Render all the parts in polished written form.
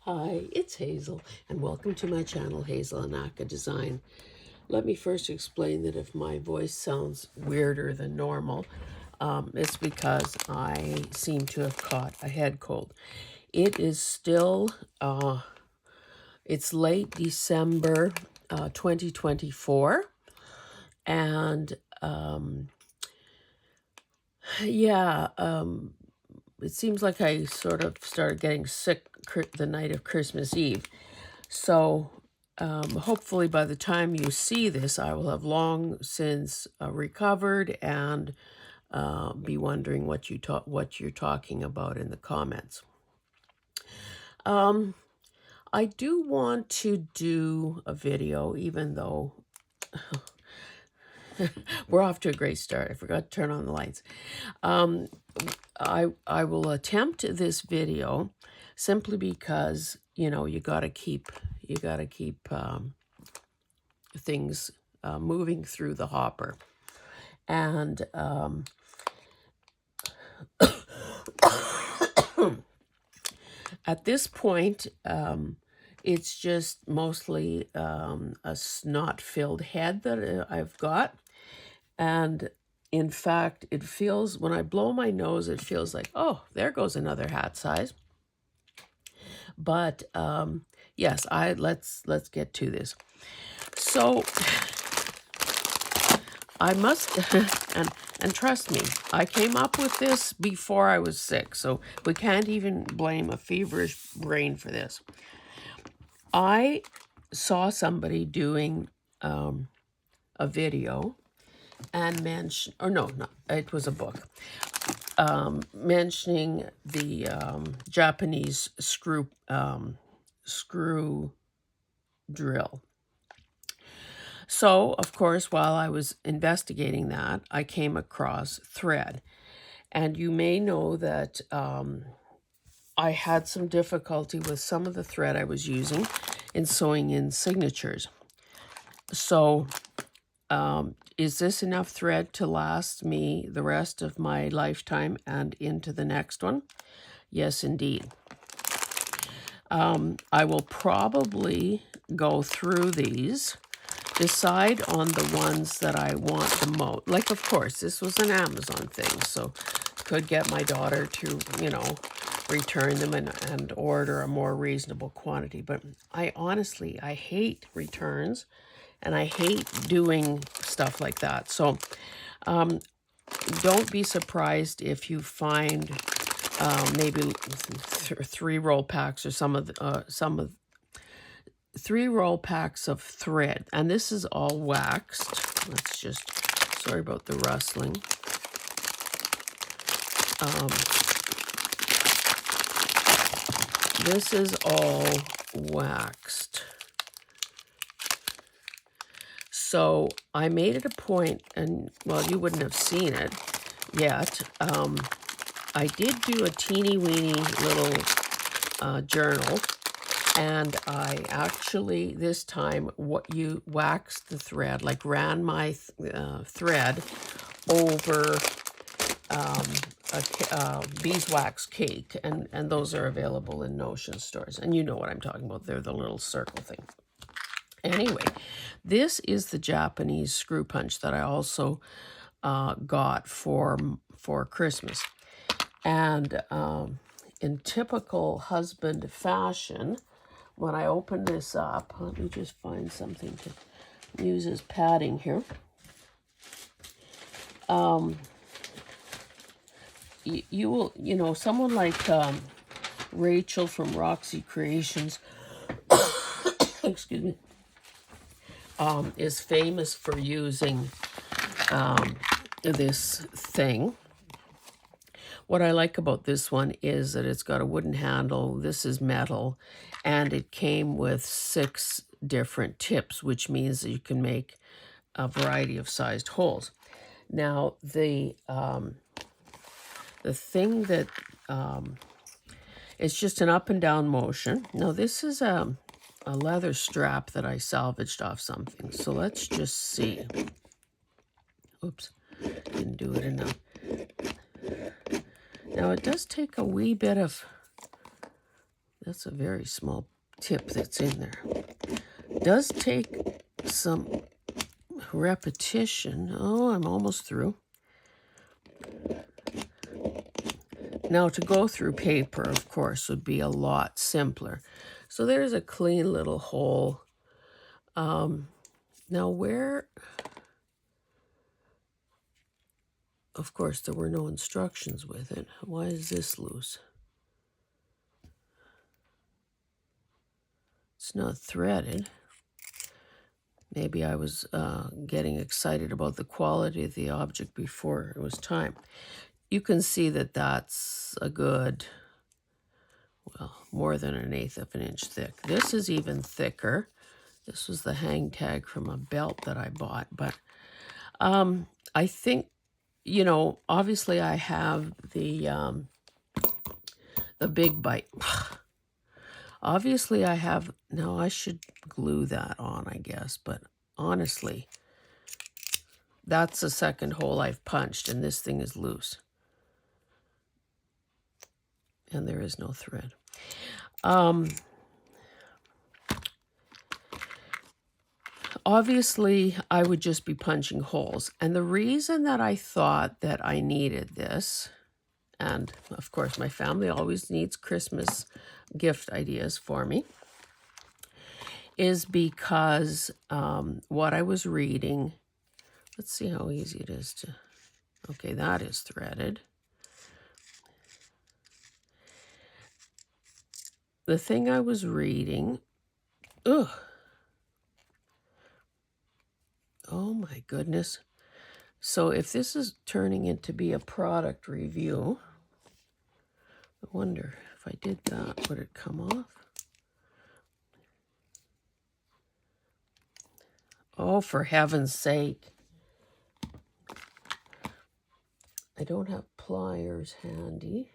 Hi, it's Hazel, and welcome to my channel, Hazel Anaka Design. Let me first explain that if my voice sounds weirder than normal, it's because I seem to have caught a head cold. It is still, it's late December 2024, and yeah, it seems like I sort of started getting sick the night of Christmas Eve. So hopefully by the time you see this, I will have long since recovered and be wondering what you're talking about in the comments. I do want to do a video, even though we're off to a great start. I forgot to turn on the lights. I will attempt this video simply because you gotta keep things moving through the hopper. And at this point, it's just mostly a snot-filled head that I've got. And in fact, it feels, when I blow my nose, it feels like, oh, there goes another hat size. But yes, let's get to this. So I must, and trust me, I came up with this before I was sick, so we can't even blame a feverish brain for this. I saw somebody doing a video and mention, or no, it was a book, mentioning the Japanese screw drill. So, of course, while I was investigating that, I came across thread. And you may know that I had some difficulty with some of the thread I was using in sewing in signatures. So, is this enough thread to last me the rest of my lifetime and into the next one? Yes, indeed. I will probably go through these, decide on the ones that I want the most. Like, of course, this was an Amazon thing, so could get my daughter to, return them and order a more reasonable quantity. But I hate returns, and I hate doing stuff like that. So don't be surprised if you find maybe 3-roll packs or some of 3-roll packs of thread, and this is all waxed. Let's just, sorry about the rustling. This is all waxed. So I made it a point, and well, you wouldn't have seen it yet. I did do a teeny weeny little journal, and I actually this time you waxed the thread, like ran my thread over a beeswax cake, and those are available in Notion stores, and you know what I'm talking about. They're the little circle thing. Anyway, this is the Japanese screw punch that I also got for Christmas. And in typical husband fashion, when I open this up, let me just find something to use as padding here. You will, someone like Rachel from Roxy Creations, excuse me, is famous for using this thing. What I like about this one is that it's got a wooden handle. This is metal, and it came with 6 different tips, which means that you can make a variety of sized holes. Now, the thing that it's just an up and down motion. Now, this is a leather strap that I salvaged off something. So let's just see. Oops, didn't do it enough. Now, it does take a wee bit of That's a very small tip that's in there. Does take some repetition. Oh, I'm almost through. Now, to go through paper, of course, would be a lot simpler. So there's a clean little hole. Now, where... Of course, there were no instructions with it. Why is this loose? It's not threaded. Maybe I was getting excited about the quality of the object before it was time. You can see that that's a good, well, more than 1/8 of an inch thick. This is even thicker. This was the hang tag from a belt that I bought. But I think, you know, obviously I have the Big Bite. Obviously I have, now I should glue that on, I guess, but honestly, that's the second hole I've punched, and this thing is loose. And there is no thread. Obviously, I would just be punching holes. And the reason that I thought that I needed this, and of course my family always needs Christmas gift ideas for me, is because what I was reading, let's see how easy it is to, okay, that is threaded. The thing I was reading, ugh, oh my goodness. So if this is turning into be a product review, I wonder if I did that, would it come off? Oh, for heaven's sake. I don't have pliers handy.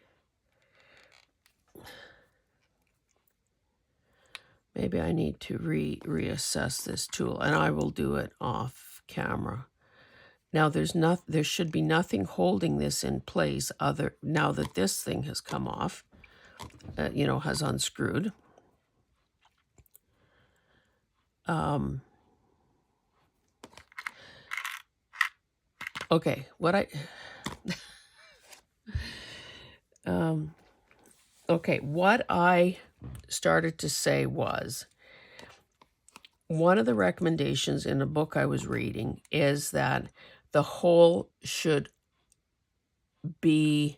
Maybe I need to reassess this tool, and I will do it off camera. Now there should be nothing holding this in place other now that this thing has come off, you know, has unscrewed. Okay, what I okay, what I started to say was, one of the recommendations in a book I was reading is that the hole should be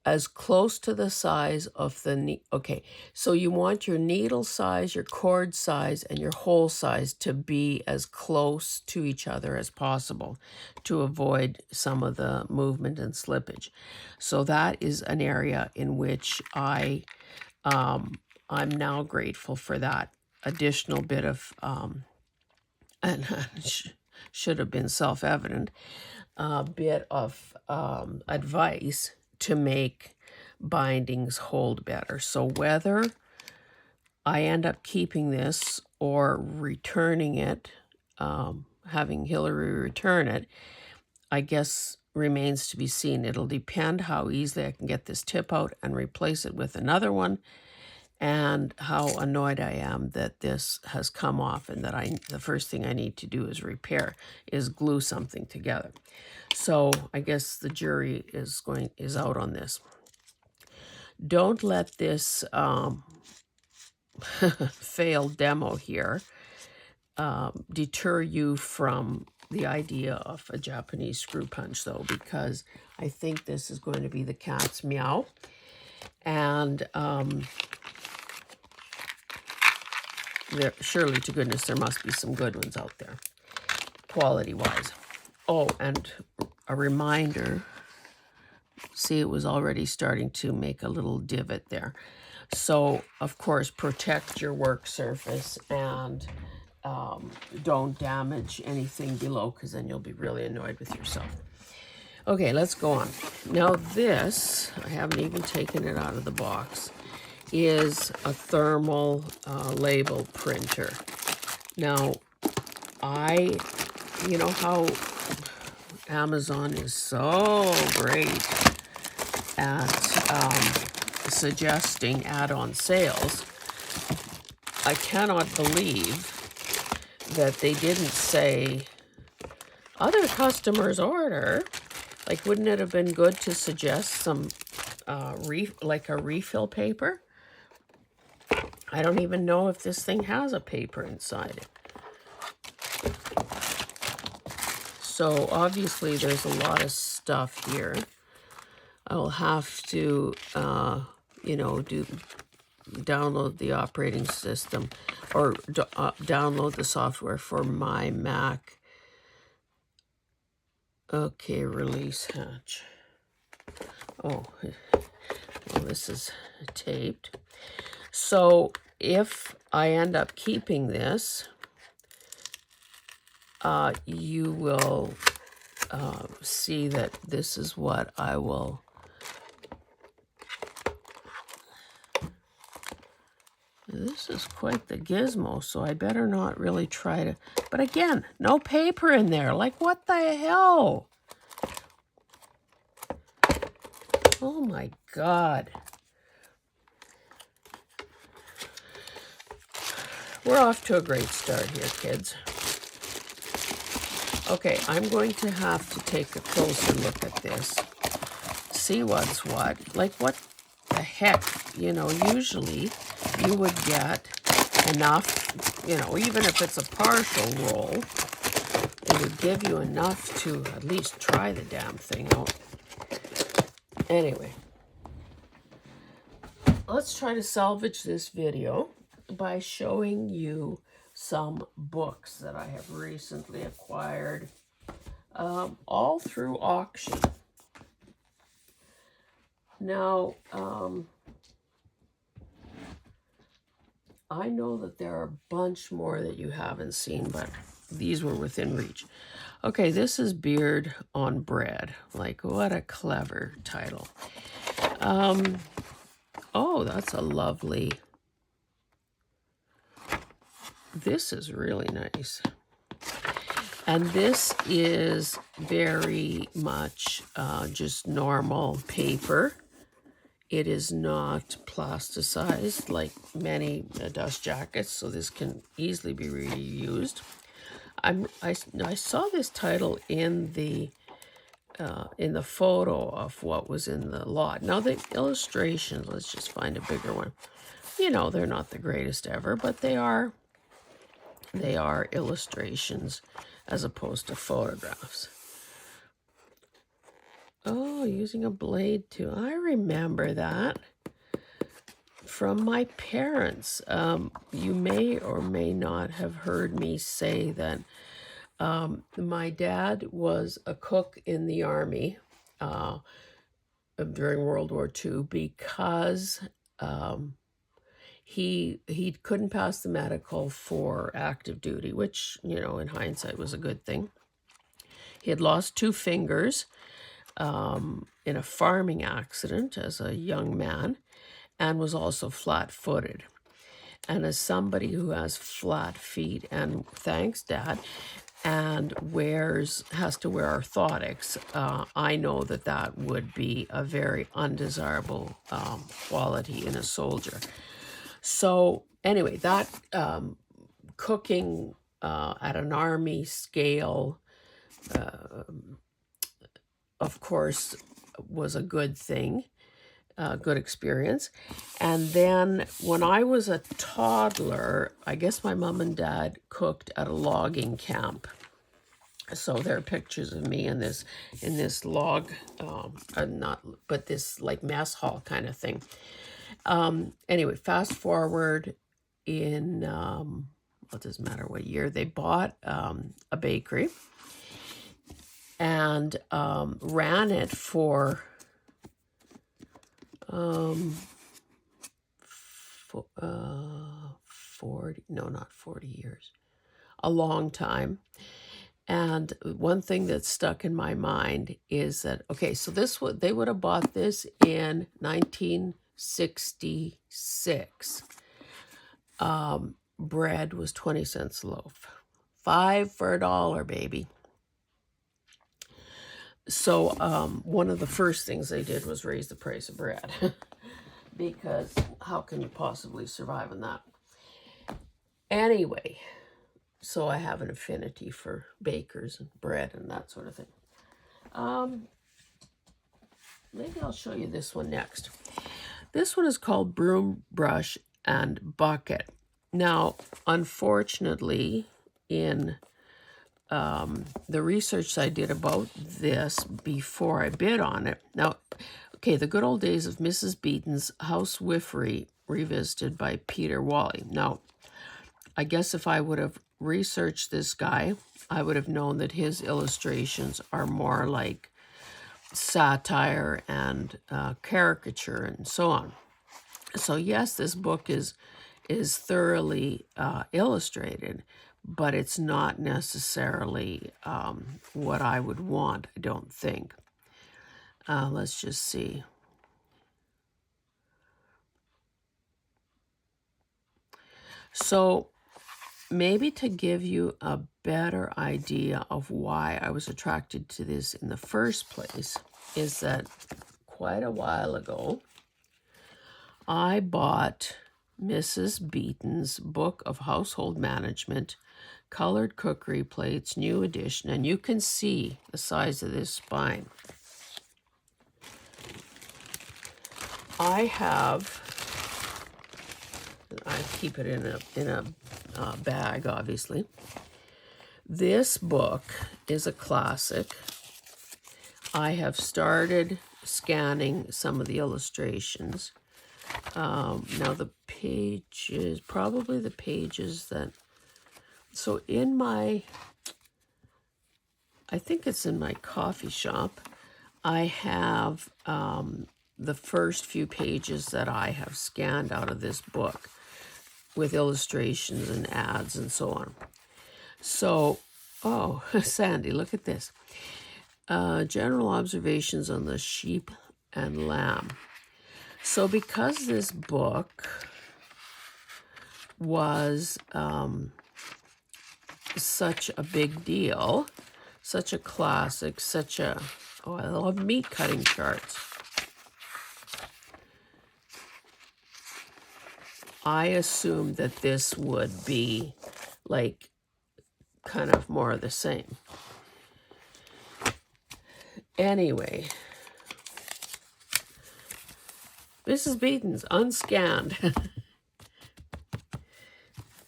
as close to the size of the okay, so you want your needle size, your cord size, and your hole size to be as close to each other as possible to avoid some of the movement and slippage. So that is an area in which I'm now grateful for that additional bit of and should have been self-evident bit of advice to make bindings hold better. So whether I end up keeping this or returning it, having Hillary return it, I guess remains to be seen. It'll depend how easily I can get this tip out and replace it with another one, and how annoyed I am that this has come off and that the first thing I need to do is glue something together. So I guess the jury is out on this. Don't let this failed demo here deter you from the idea of a Japanese screw punch, though, because I think this is going to be the cat's meow. And surely to goodness there must be some good ones out there, quality-wise. Oh, and a reminder, see, it was already starting to make a little divot there. So, of course, protect your work surface and don't damage anything below, because then you'll be really annoyed with yourself. Okay, let's go on. Now this, I haven't even taken it out of the box, is a thermal label printer. Now, you know how Amazon is so great at suggesting add-on sales, I cannot believe that they didn't say other customers order. Like, wouldn't it have been good to suggest some like a refill paper? I don't even know if this thing has a paper inside it. So obviously there's a lot of stuff here. I'll have to, download the operating system or download the software for my Mac. Okay, release hatch. Oh, well, this is taped. So if I end up keeping this, you will see that this is what I will. This is quite the gizmo, so I better not really try to. But again, no paper in there. Like, what the hell? Oh my God. We're off to a great start here, kids. Okay, I'm going to have to take a closer look at this. See what's what. Like, what the heck? Usually you would get enough, even if it's a partial roll, it would give you enough to at least try the damn thing out. Anyway, let's try to salvage this video by showing you some books that I have recently acquired, all through auction. Now, I know that there are a bunch more that you haven't seen, but these were within reach. Okay, this is Beard on Bread. Like, what a clever title. Oh, that's a lovely... This is really nice. And this is very much just normal paper. It is not plasticized like many dust jackets, so this can easily be reused. I saw this title in the photo of what was in the lot. Now the illustrations, let's just find a bigger one. They're not the greatest ever, but they are illustrations as opposed to photographs. Oh, using a blade too. I remember that from my parents. You may or may not have heard me say that my dad was a cook in the Army during World War II because he couldn't pass the medical for active duty, which, in hindsight was a good thing. He had lost 2 fingers in a farming accident as a young man and was also flat-footed. And as somebody who has flat feet, and thanks, Dad, and has to wear orthotics, I know that would be a very undesirable quality in a soldier. So anyway, that cooking at an Army scale, of course, was a good thing, good experience. And then when I was a toddler, I guess my mom and dad cooked at a logging camp. So there are pictures of me in this log, this like mess hall kind of thing. Anyway, fast forward in, what does it matter what year, they bought a bakery and ran it for 40, no, not 40 years, a long time. And one thing that stuck in my mind is that, okay, so they would have bought this in 1966. Bread was 20 cents a loaf. 5 for $1, baby. So one of the first things they did was raise the price of bread because how can you possibly survive on that? Anyway, so I have an affinity for bakers and bread and that sort of thing. Maybe I'll show you this one next. This one is called Broom, Brush, and Bucket. Now, unfortunately, in the research I did about this before I bid on it. Now, okay, the good old days of Mrs. Beeton's Housewifery revisited by Peter Whalley. Now, I guess if I would have researched this guy, I would have known that his illustrations are more like satire and caricature and so on. So yes, this book is thoroughly illustrated, but it's not necessarily what I would want, I don't think. Let's just see. So maybe to give you a better idea of why I was attracted to this in the first place is that quite a while ago, I bought Mrs. Beeton's Book of Household Management, Colored Cookery Plates, new edition, and you can see the size of this spine. I keep it in a bag, obviously. This book is a classic. I have started scanning some of the illustrations. Now the pages, probably the pages that, so in my, I think it's in my coffee shop, I have the first few pages that I have scanned out of this book with illustrations and ads and so on. So, oh, Sandy, look at this. General observations on the sheep and lamb. So because this book was such a big deal, such a classic, oh, I love meat cutting charts. I assumed that this would be like kind of more of the same. Anyway, Mrs. Beeton's unscanned.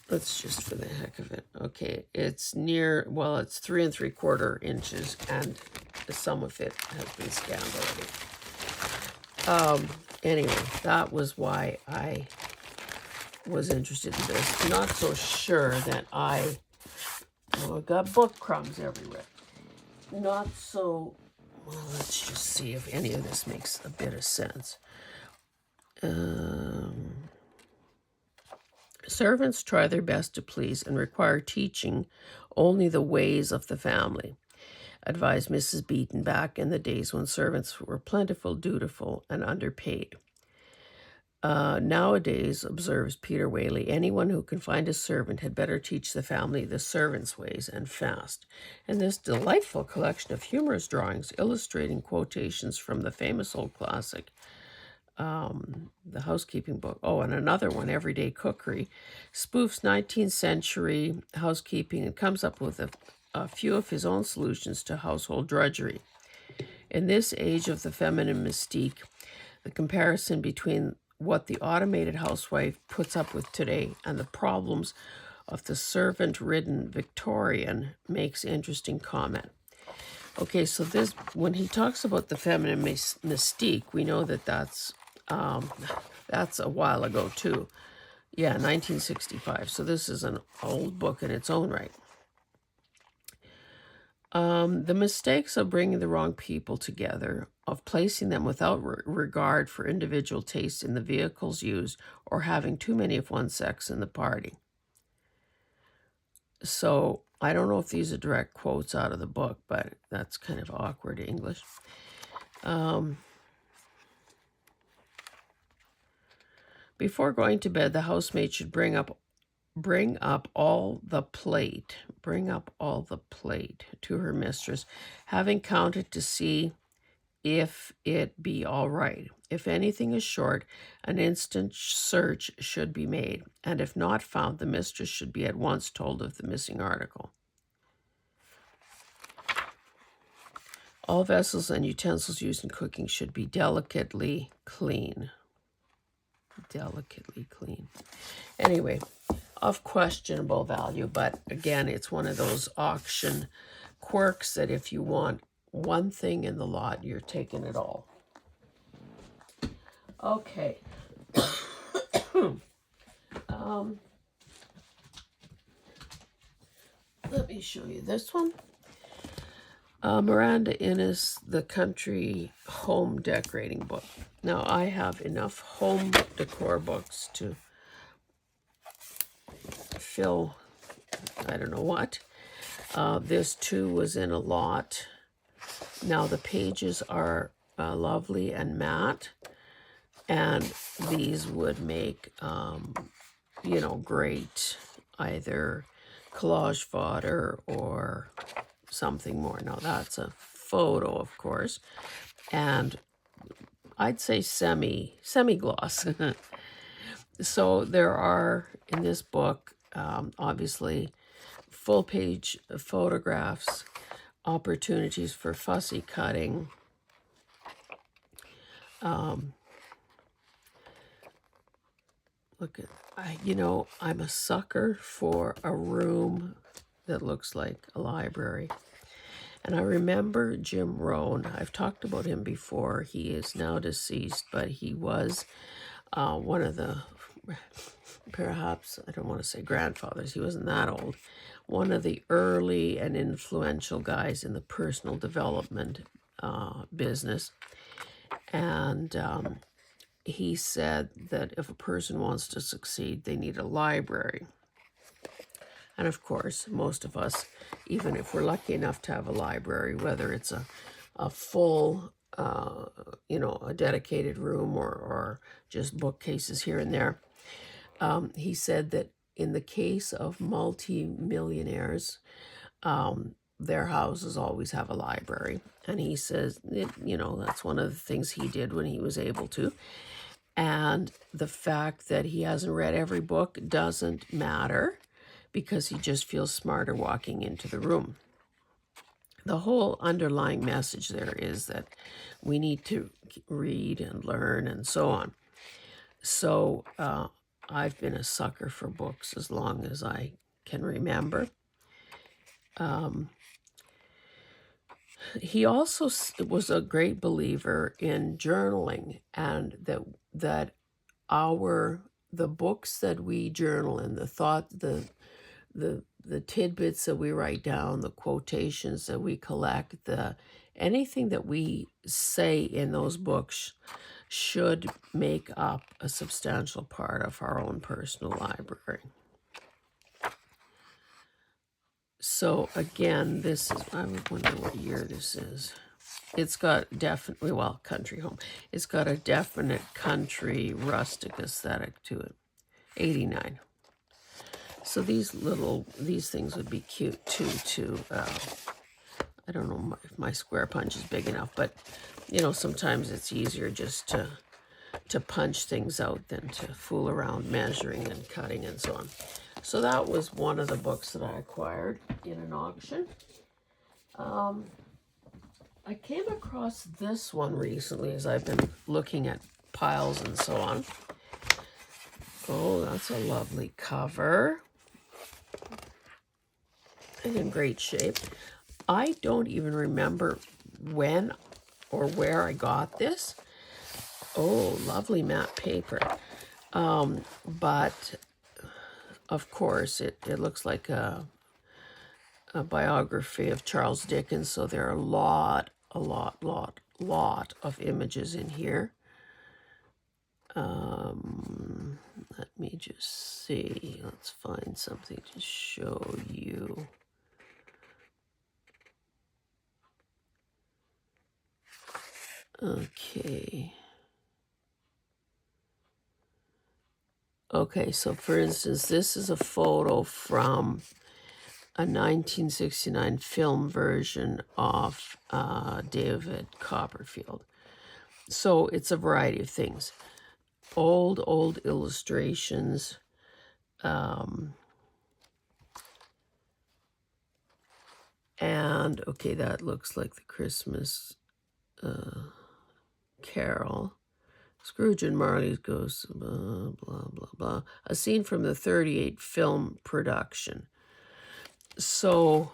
Let's just for the heck of it. Okay, it's near, well, it's 3 3/4 inches, and some of it has been scanned already. Anyway, that was why I was interested in this. Not so sure that I've got book crumbs everywhere. Not so, well, let's just see if any of this makes a bit of sense. Servants try their best to please and require teaching only the ways of the family, advised Mrs. Beeton back in the days when servants were plentiful, dutiful, and underpaid. Nowadays, observes Peter Whalley, anyone who can find a servant had better teach the family the servant's ways, and fast. And this delightful collection of humorous drawings illustrating quotations from the famous old classic, the housekeeping book. Oh, and another one, Everyday Cookery, spoofs 19th century housekeeping and comes up with a few of his own solutions to household drudgery. In this age of the feminine mystique, the comparison between what the automated housewife puts up with today and the problems of the servant-ridden Victorian makes interesting comment. Okay, so this, when he talks about the feminine mystique, we know that that's a while ago too. Yeah, 1965. So this is an old book in its own right. The mistakes of bringing the wrong people together, of placing them without regard for individual taste in the vehicles used, or having too many of one sex in the party. So I don't know if these are direct quotes out of the book, but that's kind of awkward English. Before going to bed, the housemaid should bring up bring up all the plate, to her mistress, having counted to see if it be all right. If anything is short, an instant search should be made, and if not found, the mistress should be at once told of the missing article. All vessels and utensils used in cooking should be delicately clean. Delicately clean. Anyway, of questionable value, but again, it's one of those auction quirks that if you want one thing in the lot, you're taking it all. Okay. Let me show you this one. Miranda Innes, The Country Home Decorating Book. Now, I have enough home decor books to fill, I don't know what. This too was in a lot. Now, the pages are lovely and matte, and these would make, great either collage fodder or something more. Now, that's a photo, of course, and I'd say semi-gloss. So there are, in this book, obviously, full-page photographs, opportunities for fussy cutting, look at, I'm a sucker for a room that looks like a library. And I remember Jim Rohn. I've talked about him before. He is now deceased, but he was one of the, perhaps, I don't want to say grandfathers, he wasn't that old, one of the early and influential guys in the personal development business. And he said that if a person wants to succeed, they need a library. And of course, most of us, even if we're lucky enough to have a library, whether it's a full, a dedicated room or just bookcases here and there, he said that in the case of multi-millionaires, their houses always have a library. And he says, that's one of the things he did when he was able to. And the fact that he hasn't read every book doesn't matter, because he just feels smarter walking into the room. The whole underlying message there is that we need to read and learn and so on. So I've been a sucker for books as long as I can remember. He also was a great believer in journaling, and that the books that we journal in, the tidbits that we write down, the quotations that we collect, anything that we say in those books should make up a substantial part of our own personal library. So again, this is, I wonder what year this is. It's got definitely, country home. It's got a definite country rustic aesthetic to it. 89. So these things would be cute too. I don't know if my square punch is big enough, but sometimes it's easier just to punch things out than to fool around measuring and cutting and so on. So that was one of the books that I acquired in an auction. I came across this one recently as I've been looking at piles and so on. Oh, that's a lovely cover. And in great shape. I don't even remember when or where I got this. Oh, lovely matte paper. But of course, it looks like a biography of Charles Dickens, so there are a lot of images in here. Let me just see. Let's find something to show you. Okay. Okay, so for instance, this is a photo from a 1969 film version of David Copperfield. So it's a variety of things. Old illustrations. And, okay, that looks like the Christmas Carol. Scrooge and Marley's Ghost, blah, blah, blah, blah. A scene from the 38 film production. So,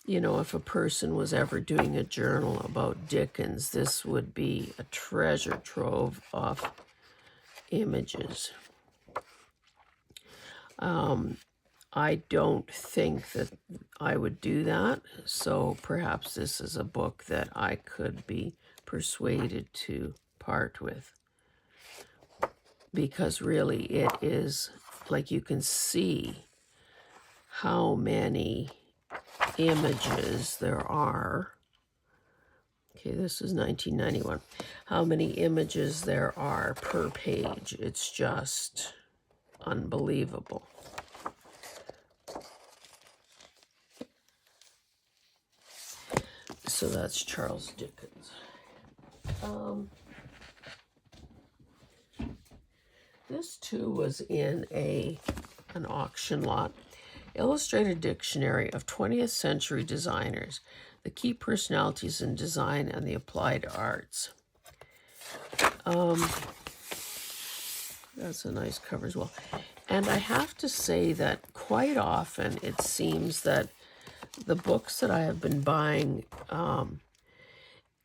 you know, if a person was ever doing a journal about Dickens, this would be a treasure trove of images. I don't think that I would do that, so perhaps this is a book that I could be persuaded to part with. Because really it is, like, you can see how many images there are. Okay, this is 1991. How many images there are per page. It's just unbelievable. So that's Charles Dickens. This too was in an auction lot. Illustrated Dictionary of 20th Century Designers, the Key Personalities in Design and the Applied Arts. That's a nice cover as well. And I have to say that quite often it seems that the books that I have been buying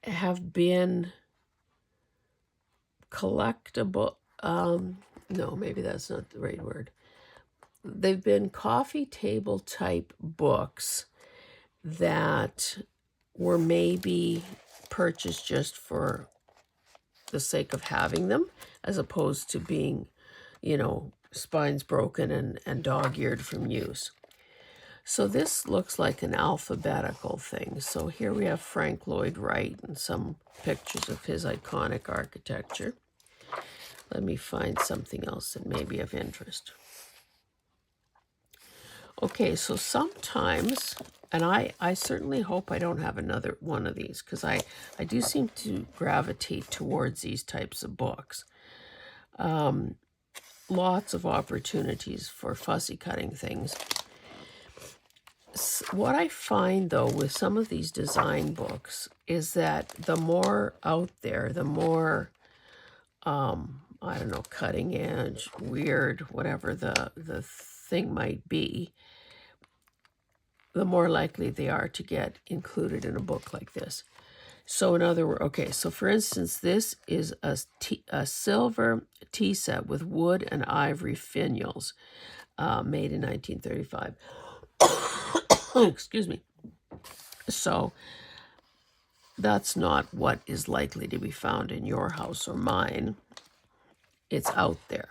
have been collectible. No, maybe that's not the right word. They've been coffee table type books that were maybe purchased just for the sake of having them, as opposed to being, you know, spines broken and dog-eared from use. So this looks like an alphabetical thing. So here we have Frank Lloyd Wright and some pictures of his iconic architecture. Let me find something else that may be of interest. Okay, so sometimes, and I certainly hope I don't have another one of these, because I do seem to gravitate towards these types of books. Lots of opportunities for fussy cutting things. What I find, though, with some of these design books is that the more out there, the more, I don't know, cutting edge, weird, whatever the thing might be, the more likely they are to get included in a book like this. So in other words, okay, so for instance, this is a silver tea set with wood and ivory finials, made in 1935. Excuse me. So that's not what is likely to be found in your house or mine. It's out there.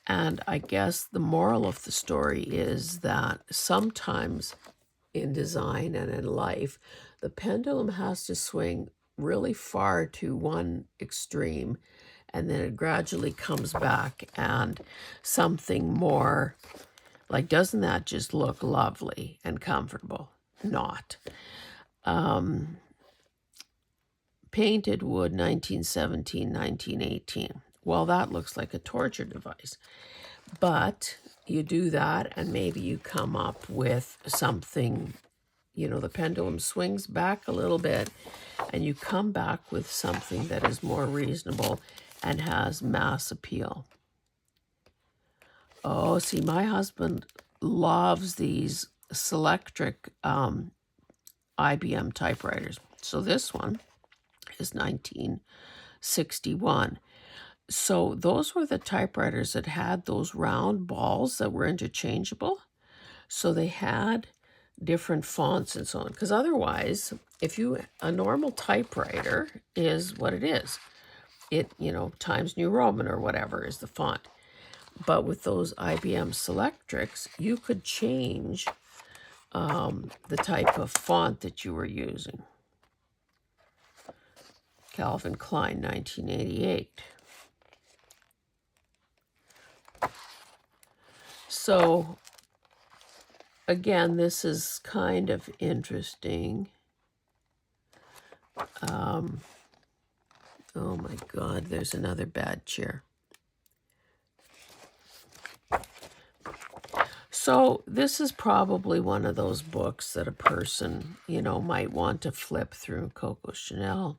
And I guess the moral of the story is that sometimes in design and in life, the pendulum has to swing really far to one extreme, and then it gradually comes back, and something more, like, doesn't that just look lovely and comfortable? Not. Painted wood, 1917, 1918. Well, that looks like a torture device. But you do that, and maybe you come up with something, you know, the pendulum swings back a little bit, and you come back with something that is more reasonable and has mass appeal. Oh, see, my husband loves these Selectric IBM typewriters. So this one is 1961. So those were the typewriters that had those round balls that were interchangeable. So they had different fonts and so on. Because otherwise, a normal typewriter is what it is. It, you know, Times New Roman or whatever is the font. But with those IBM Selectrics, you could change the type of font that you were using. Calvin Klein, 1988. So again, this is kind of interesting. Oh my God, there's another bad chair. So this is probably one of those books that a person, might want to flip through. Coco Chanel.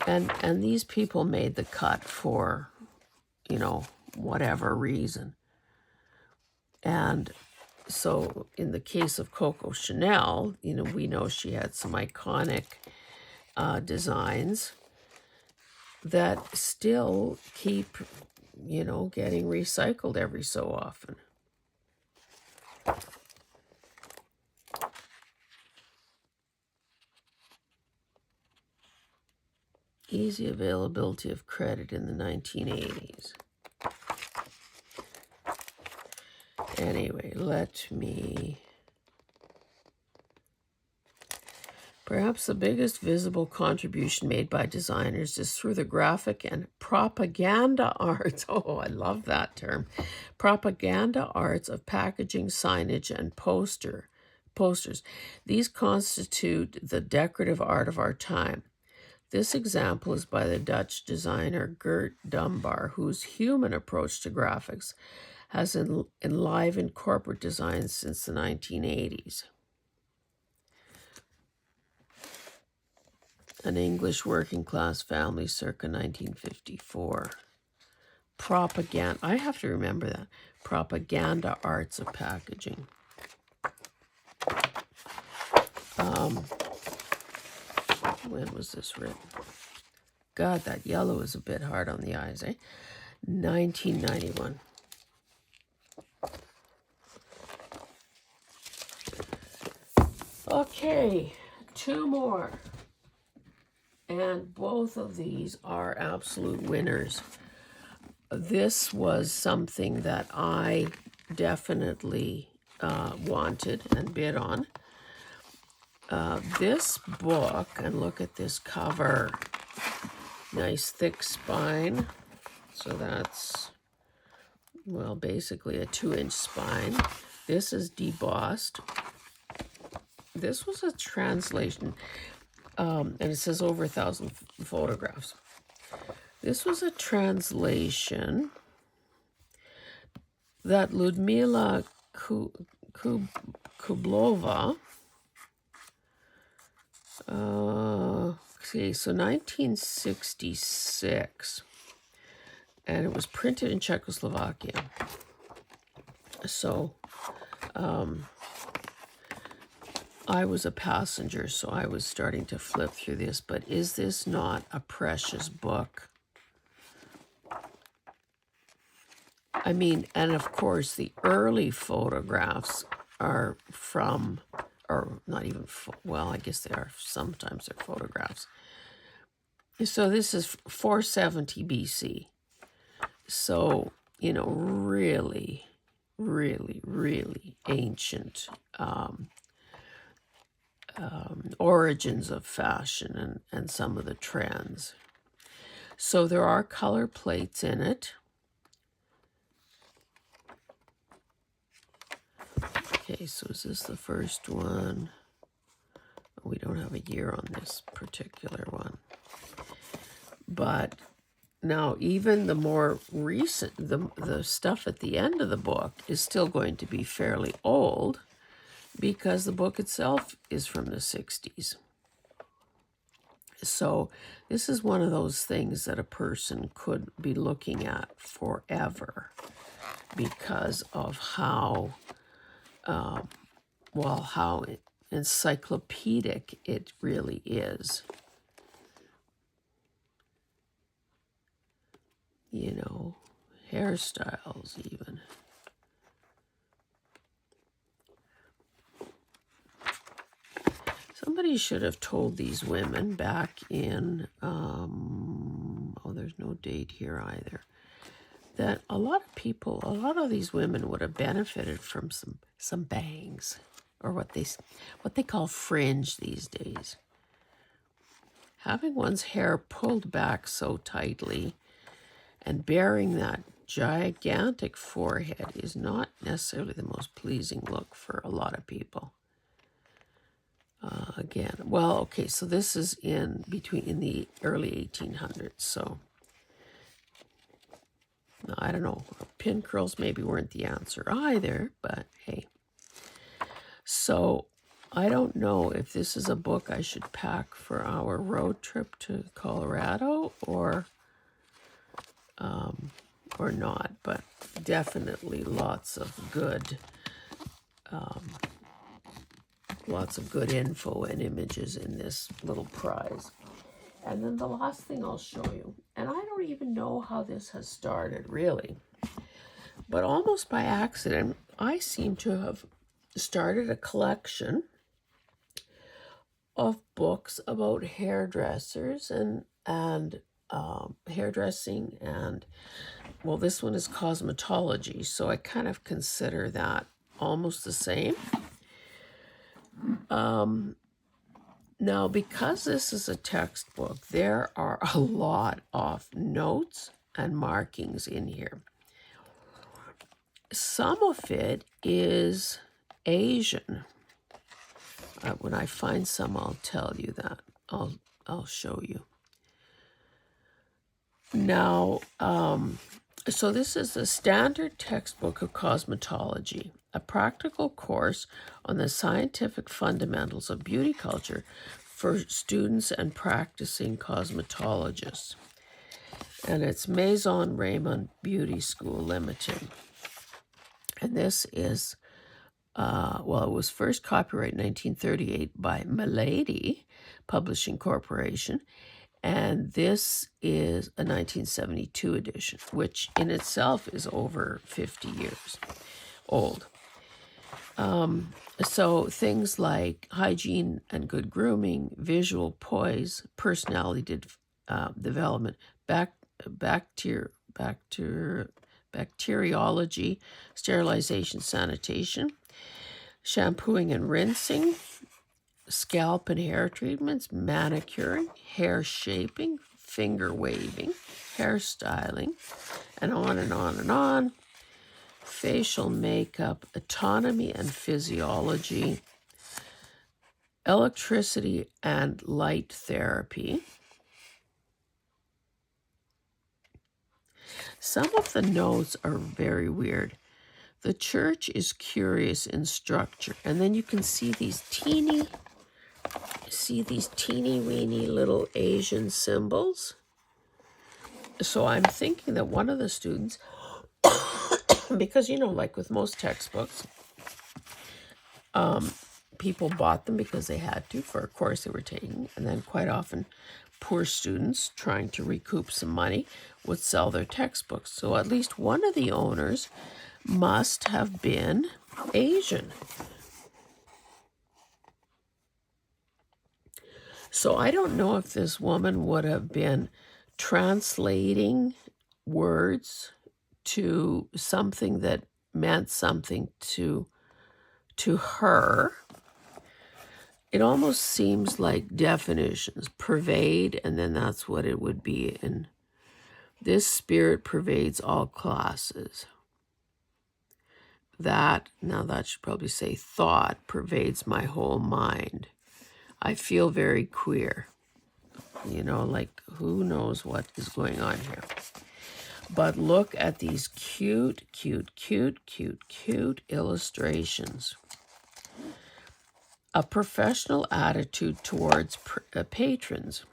And these people made the cut for, whatever reason. And so in the case of Coco Chanel, we know she had some iconic designs that still keep, getting recycled every so often. Easy availability of credit in the 1980s. Anyway, let me... Perhaps the biggest visible contribution made by designers is through the graphic and propaganda arts. Oh, I love that term. Propaganda arts of packaging, signage, and posters. These constitute the decorative art of our time. This example is by the Dutch designer Gert Dumbar, whose human approach to graphics has enlivened corporate design since the 1980s. An English working class family circa 1954. Propaganda, I have to remember that. Propaganda arts of packaging. When was this written? God, that yellow is a bit hard on the eyes, eh? 1991. Okay, two more. And both of these are absolute winners. This was something that I definitely wanted and bid on. This book, and look at this cover. Nice thick spine. So that's, well, basically a 2-inch spine. This is debossed. This was a translation. And it says over 1,000 photographs. This was a translation that Ludmila Kublova, so 1966, and it was printed in Czechoslovakia. So, I was a passenger, so I was starting to flip through this, but is this not a precious book? I mean, and of course, the early photographs are from, or not even, well, I guess they are, sometimes they're photographs. So this is 470 BC. So, really, really, really ancient origins of fashion and some of the trends. So there are color plates in it. Okay, so is this the first one? We don't have a year on this particular one. But now even the more recent, the stuff at the end of the book is still going to be fairly old, because the book itself is from the 60s. So this is one of those things that a person could be looking at forever because of how, how encyclopedic it really is. Hairstyles even. Somebody should have told these women back in, there's no date here either, that a lot of these women would have benefited from some bangs, or what they call fringe these days. Having one's hair pulled back so tightly and bearing that gigantic forehead is not necessarily the most pleasing look for a lot of people. Again, well, okay, so this is in the early 1800s, so I don't know. Pin curls maybe weren't the answer either, but hey. So I don't know if this is a book I should pack for our road trip to Colorado or not, but definitely lots of good info and images in this little prize. And then the last thing I'll show you, and I don't even know how this has started really, but almost by accident, I seem to have started a collection of books about hairdressers and hairdressing, and well, this one is cosmetology, so I kind of consider that almost the same. Now, because this is a textbook, there are a lot of notes and markings in here. Some of it is Asian. When I find some, I'll tell you that. I'll show you. Now, so this is a standard textbook of cosmetology, a practical course on the scientific fundamentals of beauty culture for students and practicing cosmetologists. And it's Maison Raymond Beauty School Limited. And this is, it was first copyrighted in 1938 by Milady Publishing Corporation. And this is a 1972 edition, which in itself is over 50 years old. So things like hygiene and good grooming, visual poise, personality development, bacteriology, sterilization, sanitation, shampooing and rinsing, scalp and hair treatments, manicuring, hair shaping, finger waving, hairstyling, and on and on and on. Facial makeup, autonomy and physiology, electricity and light therapy. Some of the notes are very weird. The church is curious in structure, and then you can see these teeny weeny little Asian symbols. So I'm thinking that one of the students, because like with most textbooks, people bought them because they had to for a course they were taking, and then quite often poor students trying to recoup some money would sell their textbooks. So at least one of the owners must have been Asian. So I don't know if this woman would have been translating words to something that meant something to her. It almost seems like definitions, pervade, and then that's what it would be. And this spirit pervades all classes. That should probably say thought pervades my whole mind. I feel very queer. Like who knows what is going on here. But look at these cute illustrations. A professional attitude towards patrons.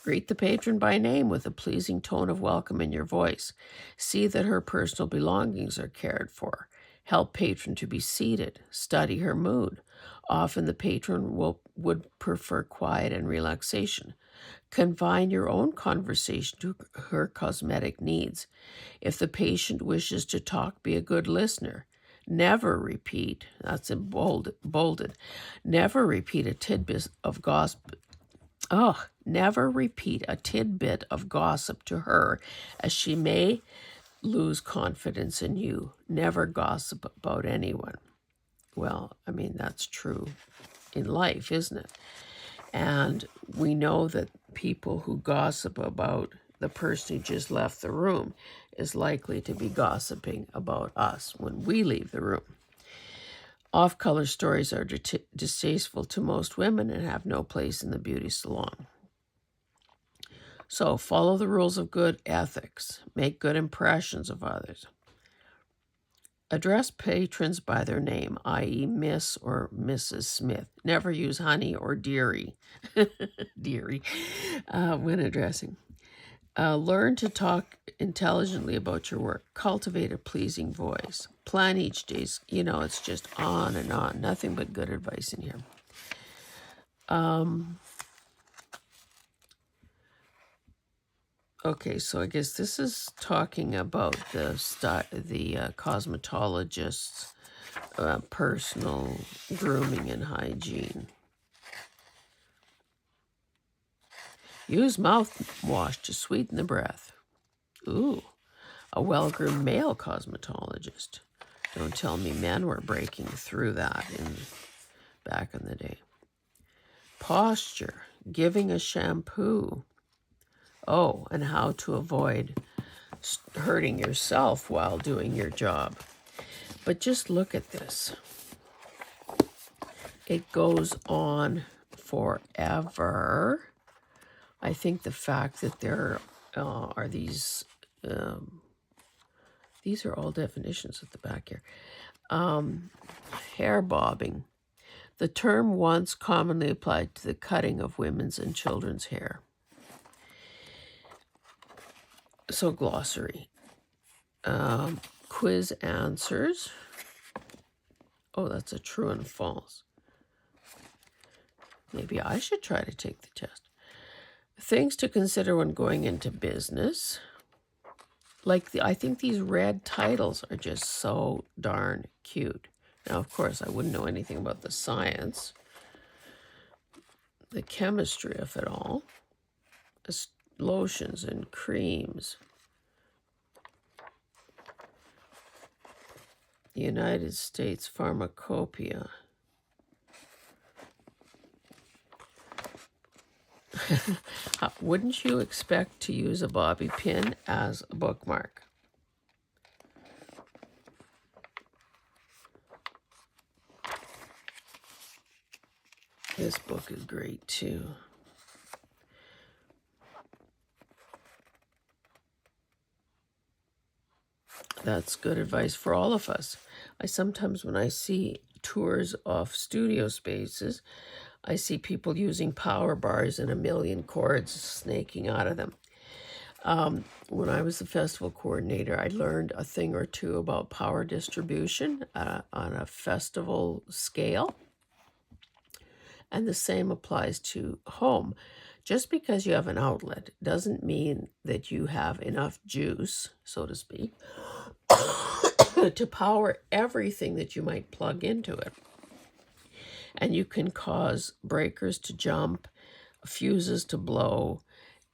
Greet the patron by name with a pleasing tone of welcome in your voice. See that her personal belongings are cared for. Help patron to be seated. Study her mood. Often the patron would prefer quiet and relaxation. Confine your own conversation to her cosmetic needs. If the patient wishes to talk, be a good listener. Never repeat, that's bolded, never repeat a tidbit of gossip. Never repeat a tidbit of gossip to her, as she may lose confidence in you. Never gossip about anyone. Well, I mean, that's true in life, isn't it? And we know that people who gossip about the person who just left the room is likely to be gossiping about us when we leave the room. Off-color stories are distasteful to most women and have no place in the beauty salon. So follow the rules of good ethics. Make good impressions of others. Address patrons by their name, i.e. Miss or Mrs. Smith. Never use honey or dearie, dearie when addressing. Learn to talk intelligently about your work. Cultivate a pleasing voice. Plan each day. You know, it's just on and on. Nothing but good advice in here. Okay, so I guess this is talking about the cosmetologist's personal grooming and hygiene. Use mouthwash to sweeten the breath. Ooh, a well-groomed male cosmetologist. Don't tell me men were breaking through that back in the day. Posture, giving a shampoo. Oh, and how to avoid hurting yourself while doing your job. But just look at this. It goes on forever. I think the fact that there are these are all definitions at the back here. Hair bobbing. The term once commonly applied to the cutting of women's and children's hair. So glossary. Quiz answers. Oh, that's a true and false. Maybe I should try to take the test. Things to consider when going into business. I think these red titles are just so darn cute. Now, of course, I wouldn't know anything about the science, the chemistry of it all. Lotions and creams. United States Pharmacopoeia. Wouldn't you expect to use a bobby pin as a bookmark? This book is great too. That's good advice for all of us. I sometimes, when I see tours of studio spaces, I see people using power bars and a million cords snaking out of them. When I was the festival coordinator, I learned a thing or two about power distribution on a festival scale. And the same applies to home. Just because you have an outlet doesn't mean that you have enough juice, so to speak, to power everything that you might plug into it. And you can cause breakers to jump, fuses to blow,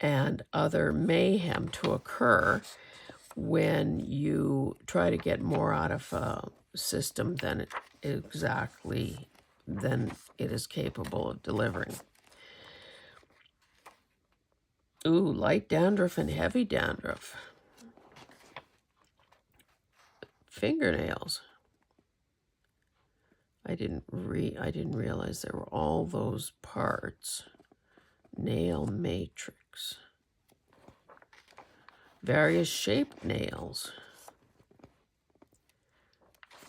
and other mayhem to occur when you try to get more out of a system than it is capable of delivering. Ooh, light dandruff and heavy dandruff. Fingernails. I didn't realize there were all those parts. Nail matrix. Various shaped nails.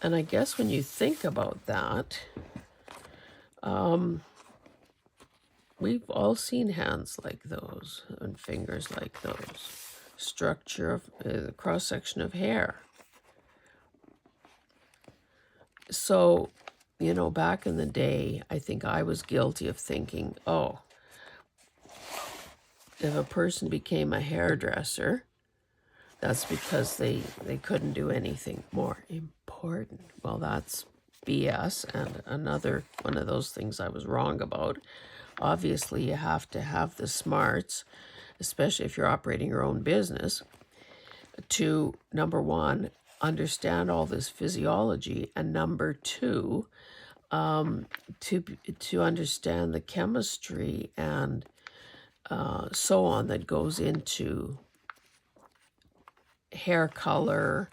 And I guess when you think about that, we've all seen hands like those and fingers like those. Structure of the cross-section of hair. So, you know, back in the day, I think I was guilty of thinking, oh, if a person became a hairdresser, that's because they couldn't do anything more important. Well, that's BS, and another one of those things I was wrong about. Obviously, you have to have the smarts, especially if you're operating your own business, to, number one, understand all this physiology, and number two, to understand the chemistry and so on that goes into hair color.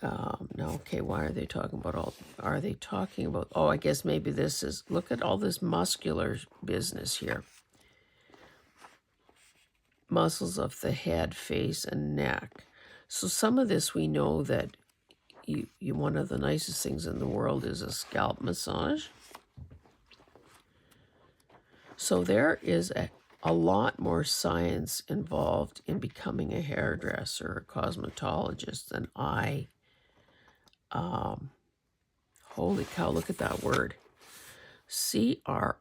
No, okay, why are they talking about are they talking about, oh, I guess maybe this is, look at all this muscular business here. Muscles of the head, face, and neck. So some of this we know that you one of the nicest things in the world is a scalp massage. So there is a lot more science involved in becoming a hairdresser or cosmetologist than holy cow, look at that word. CROQUIGNOLE.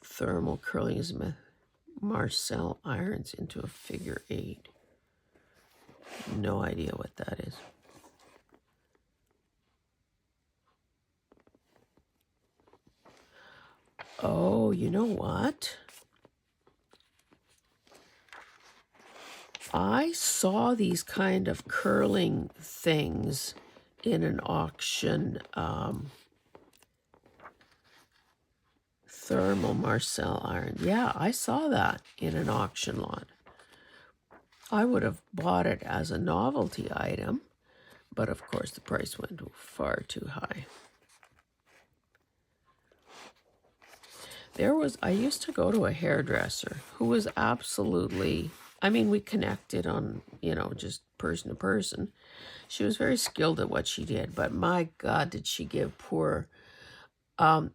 Thermal curling is Marcel irons into a figure 8. No idea what that is. Oh, you know what? I saw these kind of curling things in an auction. Thermal Marcel iron. Yeah, I saw that in an auction lot. I would have bought it as a novelty item, but of course the price went far too high. I used to go to a hairdresser who was absolutely, I mean, we connected on, just person to person. She was very skilled at what she did, but my God, did she give poor.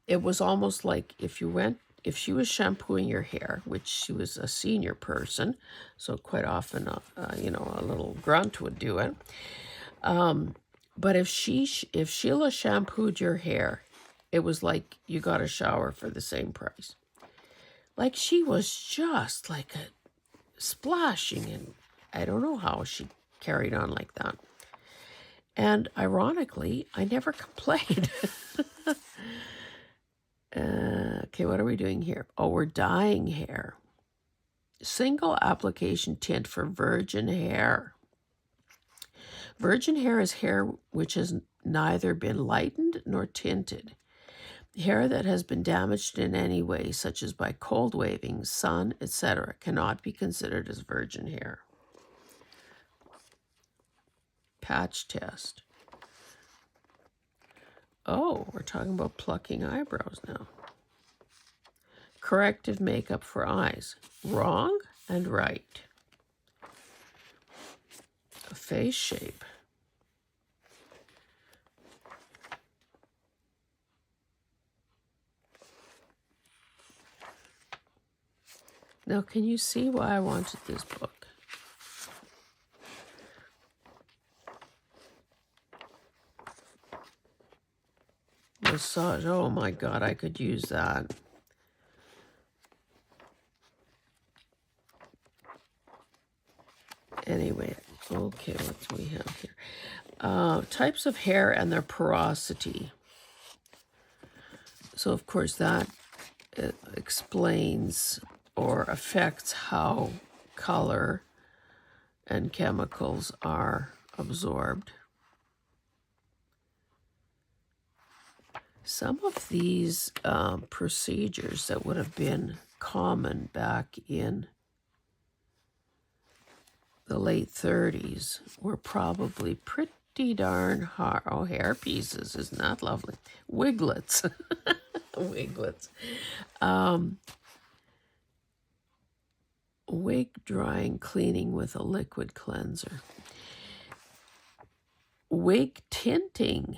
It was almost like if she was shampooing your hair, which she was a senior person, so quite often, a little grunt would do it. But if Sheila shampooed your hair, it was like you got a shower for the same price. Like she was just like a splashing, and I don't know how she carried on like that. And ironically, I never complained. Okay, what are we doing here? Oh, we're dyeing hair. Single application tint for virgin hair. Virgin hair is hair which has neither been lightened nor tinted. Hair that has been damaged in any way, such as by cold waving, sun, etc., cannot be considered as virgin hair. Patch test. Oh, we're talking about plucking eyebrows now. Corrective makeup for eyes. Wrong and right. A face shape. Now, can you see why I wanted this book? Massage. Oh my God, I could use that. Anyway, okay, what do we have here? Types of hair and their porosity. So, of course, that explains or affects how color and chemicals are absorbed. Some of these procedures that would have been common back in the late 30s were probably pretty darn hard. Oh, hair pieces, isn't that lovely? Wiglets. Wiglets. Wig drying, cleaning with a liquid cleanser. Wig tinting.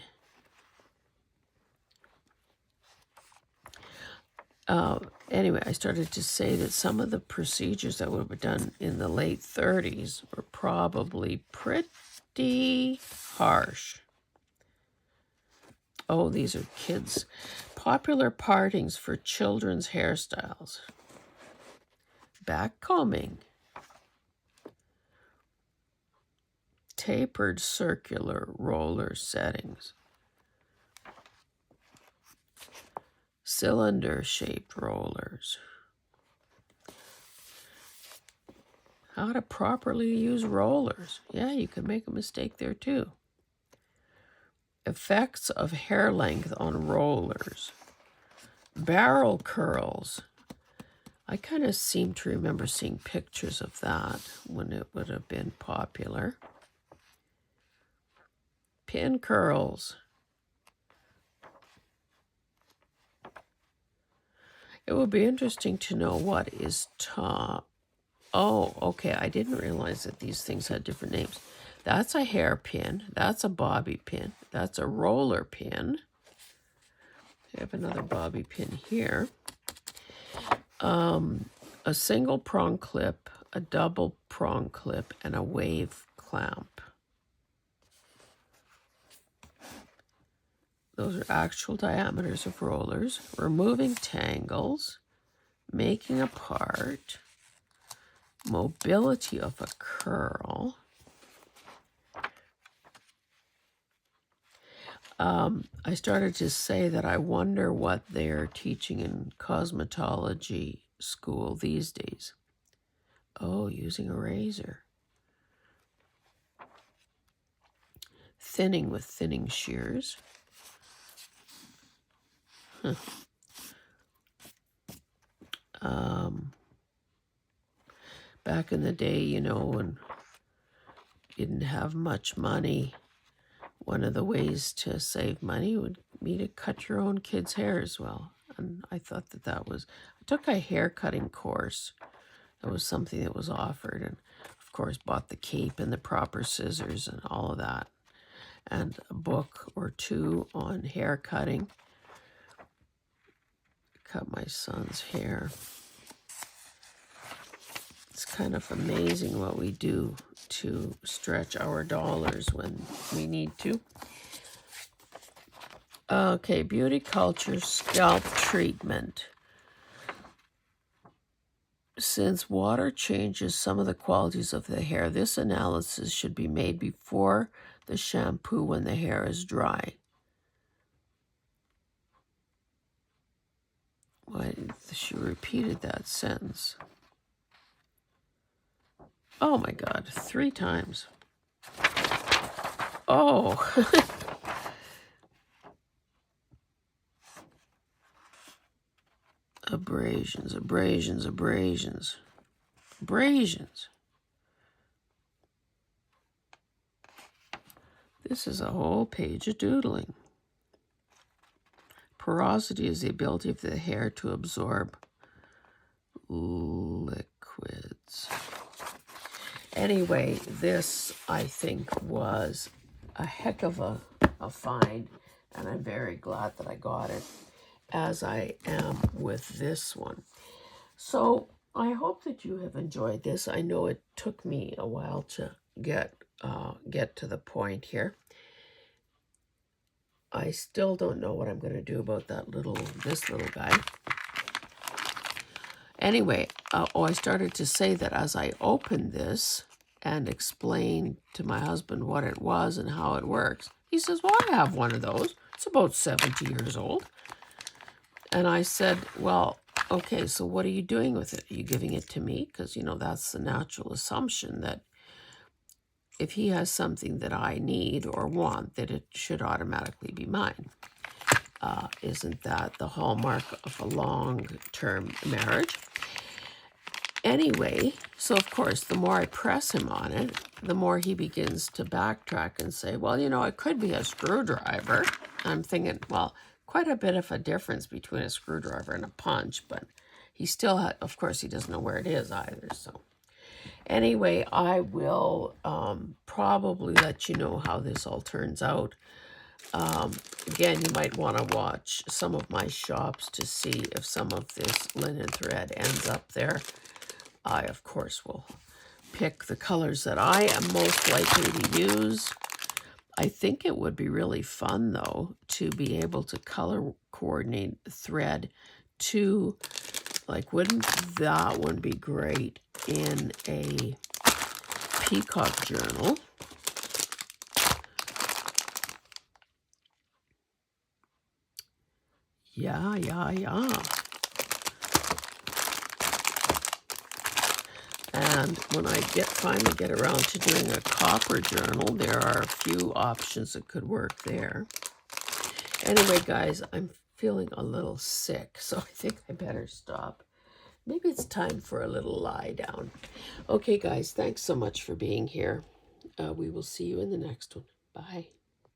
Anyway, I started to say that some of the procedures that would be done in the late 30s were probably pretty harsh. Oh, these are kids. Popular partings for children's hairstyles. Backcombing. Tapered circular roller settings. Cylinder-shaped rollers. How to properly use rollers. Yeah, you can make a mistake there too. Effects of hair length on rollers. Barrel curls. I kind of seem to remember seeing pictures of that when it would have been popular. Pin curls. It would be interesting to know what is top. Oh, okay. I didn't realize that these things had different names. That's a hairpin. That's a bobby pin. That's a roller pin. I have another bobby pin here. A single prong clip, a double prong clip, and a wave clamp. Those are actual diameters of rollers. Removing tangles, making a part, mobility of a curl. I started to say that I wonder what they're teaching in cosmetology school these days. Oh, using a razor. Thinning with thinning shears. Back in the day, you know, when you didn't have much money, one of the ways to save money would be to cut your own kids' hair as well. And I thought that was, I took a hair cutting course. That was something that was offered, and of course bought the cape and the proper scissors and all of that, and a book or two on hair cutting. Cut my son's hair. It's kind of amazing what we do to stretch our dollars when we need to. Okay, Beauty Culture scalp treatment. Since water changes some of the qualities of the hair, this analysis should be made before the shampoo when the hair is dry. Why she repeated that sentence? Oh my God, 3 times. Oh. Abrasions, abrasions, abrasions. Abrasions. This is a whole page of doodling. Porosity is the ability of the hair to absorb liquids. Anyway, this, I think, was a heck of a find, and I'm very glad that I got it, as I am with this one. So I hope that you have enjoyed this. I know it took me a while to get to the point here. I still don't know what I'm going to do about this little guy. Anyway, I started to say that as I opened this and explained to my husband what it was and how it works, he says, well, I have one of those. It's about 70 years old. And I said, well, okay, so what are you doing with it? Are you giving it to me? Because, you know, that's the natural assumption that if he has something that I need or want, that it should automatically be mine. Isn't that the hallmark of a long-term marriage? Anyway, so of course, the more I press him on it, the more he begins to backtrack and say, well, you know, it could be a screwdriver. I'm thinking, well, quite a bit of a difference between a screwdriver and a punch, but he still, of course, he doesn't know where it is either, so. Anyway, I will probably let you know how this all turns out. Again, you might want to watch some of my shops to see if some of this linen thread ends up there. I, of course, will pick the colors that I am most likely to use. I think it would be really fun, though, to be able to color coordinate thread to, like, wouldn't that one be great in a peacock journal? Yeah. And when I finally get around to doing a copper journal, there are a few options that could work there. Anyway, guys, I'm feeling a little sick, so I think I better stop Maybe it's time for a little lie down. Okay, guys, thanks so much for being here. We will see you in the next one. Bye.